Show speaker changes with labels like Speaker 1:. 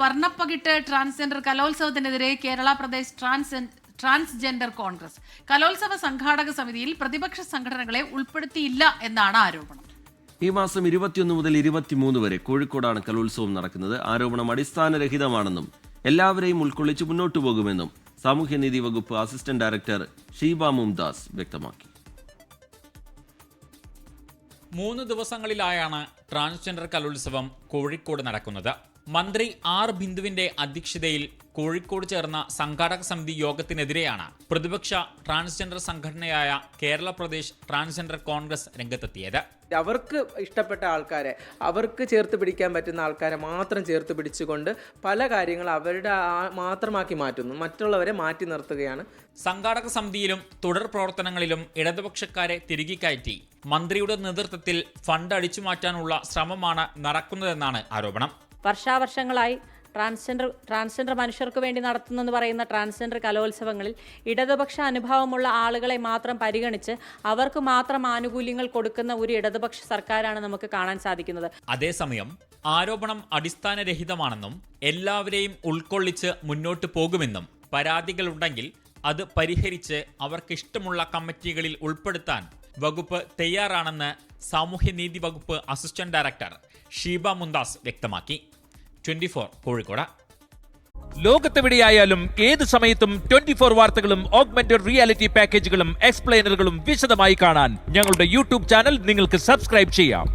Speaker 1: Varnappakittu transgender കലോത്സവത്തിനെതിരെ Kerala Pradesh transgender Congress കലോത്സവ സംഘാടക സമിതിയിൽ പ്രതിപക്ഷ സംഘടനകളെ ഉൾപ്പെടുത്തിയില്ല എന്നാണ് ആരോപണം.
Speaker 2: ഈ മാസം 21 മുതൽ 23 വരെ കോഴിക്കോടാണ് കലോത്സവം നടക്കുന്നത്. ആരോപണം അടിസ്ഥാനരഹിതമാണെന്നും എല്ലാവരെയും ഉൾക്കൊള്ളിച്ച് മുന്നോട്ടു പോകുമെന്നും സാമൂഹ്യനീതി വകുപ്പ് അസിസ്റ്റന്റ് ഡയറക്ടർ ഷീബ മുംതാസ് വ്യക്തമാക്കി.
Speaker 3: 3 ദിവസങ്ങളിലായാണ് ട്രാൻസ്ജെൻഡർ കലോത്സവം കോഴിക്കോട് നടക്കുന്നത്. മന്ത്രി ആർ ബിന്ദുവിന്റെ അധ്യക്ഷതയിൽ കോഴിക്കോട് ചേർന്ന സംഘാടക സമിതി യോഗത്തിനെതിരെയാണ് പ്രതിപക്ഷ ട്രാൻസ്ജെൻഡർ സംഘടനയായ കേരള പ്രദേശ് ട്രാൻസ്ജെൻഡർ കോൺഗ്രസ് രംഗത്തെത്തിയത്.
Speaker 4: അവർക്ക് ഇഷ്ടപ്പെട്ട ആൾക്കാരെ, അവർക്ക് ചേർത്ത് പിടിക്കാൻ പറ്റുന്ന ആൾക്കാരെ മാത്രം ചേർത്ത് പിടിച്ചുകൊണ്ട് പല കാര്യങ്ങൾ അവരുടെ മാത്രമാക്കി മാറ്റുന്നു, മറ്റുള്ളവരെ മാറ്റി നിർത്തുകയാണ്.
Speaker 3: സംഘാടക സമിതിയിലും തുടർ പ്രവർത്തനങ്ങളിലും ഇടതുപക്ഷക്കാരെ തിരികെ കയറ്റി മന്ത്രിയുടെ നേതൃത്വത്തിൽ ഫണ്ട് അടിച്ചുമാറ്റാനുള്ള ശ്രമമാണ് നടക്കുന്നതെന്നാണ് ആരോപണം.
Speaker 5: വർഷാവർഷങ്ങളായി ട്രാൻസ്ജെൻഡർ മനുഷ്യർക്ക് വേണ്ടി നടത്തുന്നെന്ന് പറയുന്ന ട്രാൻസ്ജെൻഡർ കലോത്സവങ്ങളിൽ ഇടതുപക്ഷ അനുഭവമുള്ള ആളുകളെ മാത്രം പരിഗണിച്ച് അവർക്ക് മാത്രം ആനുകൂല്യങ്ങൾ കൊടുക്കുന്ന ഒരു ഇടതുപക്ഷ സർക്കാരാണ് നമുക്ക് കാണാൻ സാധിക്കുന്നത്.
Speaker 3: അതേസമയം ആരോപണം അടിസ്ഥാനരഹിതമാണെന്നും എല്ലാവരെയും ഉൾക്കൊള്ളിച്ച് മുന്നോട്ട് പോകുമെന്നും പരാതികളുണ്ടെങ്കിൽ അത് പരിഹരിച്ച് അവർക്കിഷ്ടമുള്ള കമ്മിറ്റികളിൽ ഉൾപ്പെടുത്താൻ വകുപ്പ് തയ്യാറാണെന്ന് സാമൂഹ്യനീതി വകുപ്പ് അസിസ്റ്റന്റ് ഡയറക്ടർ ഷീബ മുംതാസ് വ്യക്തമാക്കി. 24 കോഴിക്കോട്.
Speaker 6: ലോകത്തെവിടെയായാലും ഏത് സമയത്തും 24 വാർത്തകളും ഓഗ്മെന്റഡ് റിയാലിറ്റി പാക്കേജുകളും എക്സ്പ്ലെയിനറുകളും വിശദമായി കാണാൻ ഞങ്ങളുടെ യൂട്യൂബ് ചാനൽ നിങ്ങൾക്ക് സബ്സ്ക്രൈബ് ചെയ്യാം.